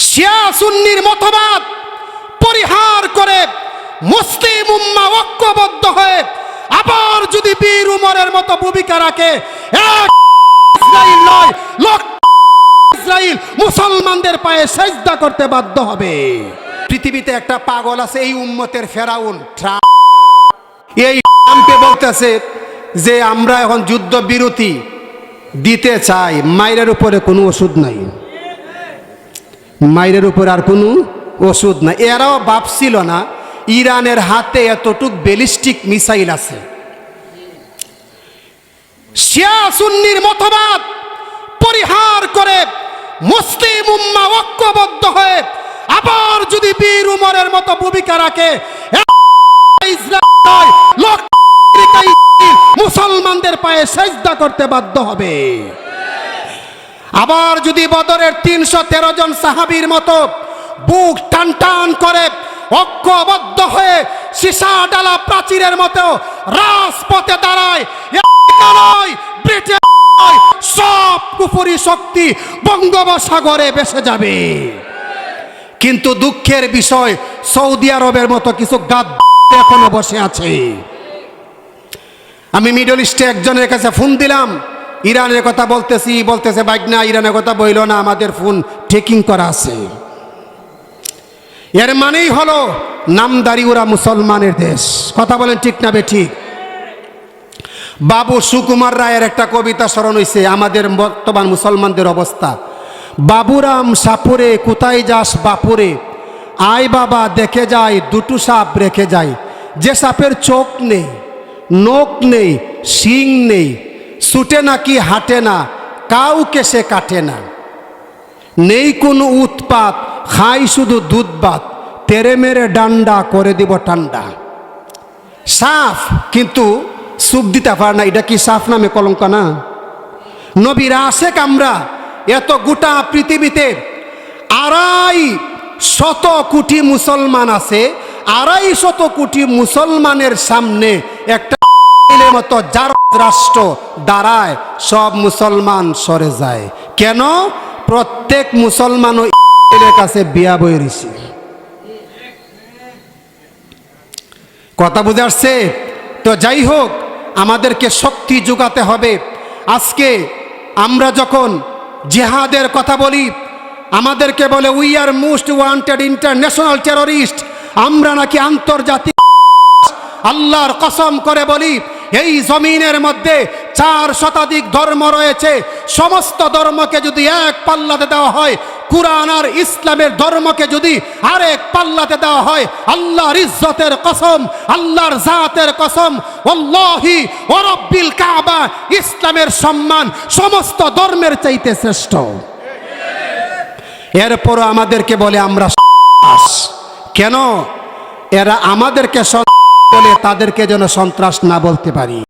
শিয়া সুন্নির মতবাদ পরিহার করে মুসলিম উম্মাহ ঐক্যবদ্ধ হয়ে আবার যদি বীর উমরের মতো ভূমিকা রাখে, ইসরাইল নয় লক্ষ ইসরাইল মুসলমানদের পায়ে সিজদা করতে বাধ্য হবে। পৃথিবীতে একটা পাগল আছে, এই উম্মতের ফেরাউন ট্রাম্প। এই ট্রাম্পে বলতেছে যে আমরা এখন যুদ্ধ বিরতি দিতে চাই, মাইরের উপরে কোনো ওষুধ নাই, মাইরের উপর আর কোনো ওষুধ নাই। এরাও ভাবছিল না ইরানের হাতে এতটুক ব্যালিস্টিক মিসাইল আছে। শিয়া সুন্নির মতবাদ পরিহার করে মুসলিম উম্মাহ ঐক্যবদ্ধ হয়ে আবার যদি বীর উমরের মতো ভূমিকা রাখে, ইসরাইল নয় লক্ষ মুসলমানদের পায়ে সিজদা করতে বাধ্য হবে। আবার যদি বদরের 313 জন সাহাবীর মতো বুক টান টান করে ঐক্যবদ্ধ হয়ে সীসা ডালা প্রাচীরের মতো রাজপথে দাঁড়ায়, ব্রিটেন সব কুফরি শক্তি বঙ্গোপসাগরে ভেসে যাবে। কিন্তু দুঃখের বিষয়, সৌদি আরবের মতো কিছু গাদ্দার এখনো বসে আছে। আমি মিডল ইস্টে একজনের কাছে ফোন দিলাম, ইরানের কথা বলতেছে বাইক না, ইরানের কথা বইল না, আমাদের ফোন টেকিং করা আছে। এর মানেই হলো নামদারি ওরা মুসলমানের দেশ। কথা বলেন ঠিক না বেঠিক? বাবু সুকুমার রায়ের একটা কবিতা স্মরণ হইছে আমাদের বর্তমান মুসলমানদের অবস্থা। বাবুরাম সাপুরে কোথায় যাস বাপুরে, আয় বাবা দেখে যায় দুটো সাপ রেখে যায়, যে সাপের চোখ নেই নোক নেই শিং নেই, ছুটে নাকি হাঁটে না, কাউকে সে কাটে না, নেই কোনো উৎপাত, খাই শুধু দুধ ভাত, তেরে মেরে ডান্ডা করে দিব ঠান্ডা। সাফ কিন্তু সুপ দিতে পারে না, এটা কি সাফ নামে কলঙ্ক না? নবীর আশেক আমরা, এত গোটা পৃথিবীতে 250 কোটি মুসলমান আছে, 250 কোটি মুসলমানের সামনে একটা মতো যার রাষ্ট্র দাঁড়ায়, সব মুসলমান সরে যায়। কেন? প্রত্যেক মুসলমান এর কাছে বিয়া বই রয়েছে। কথা বুঝে আসছে তো? যাই হোক, আমাদেরকে শক্তি যোগাতে হবে। আজকে আমরা যখন জিহাদের কথা বলি, আমাদেরকে বলে we are most wanted international terrorist, আমরা নাকি আন্তর্জাতিক। আল্লাহর কসম করে বলি, এই জমিনের মধ্যে 4 শতাধিক ধর্ম রয়েছে। সমস্ত ধর্মকে যদি এক পাল্লাতে দেওয়া হয়, কুরআন আর ইসলামের ধর্মকে যদি আরেক পাল্লাতে দেওয়া হয়, আল্লাহর ইজ্জতের কসম, আল্লাহর জাতের কসম, ওয়াল্লাহি ওয়া রাব্বিল কাবা, ইসলামের সম্মান সমস্ত ধর্মের চাইতে শ্রেষ্ঠ। এরপরও আমাদেরকে বলে আমরা কেন? এরা আমাদেরকে বলে তাদেরকে যেন সন্ত্রাস না বলতে পারি।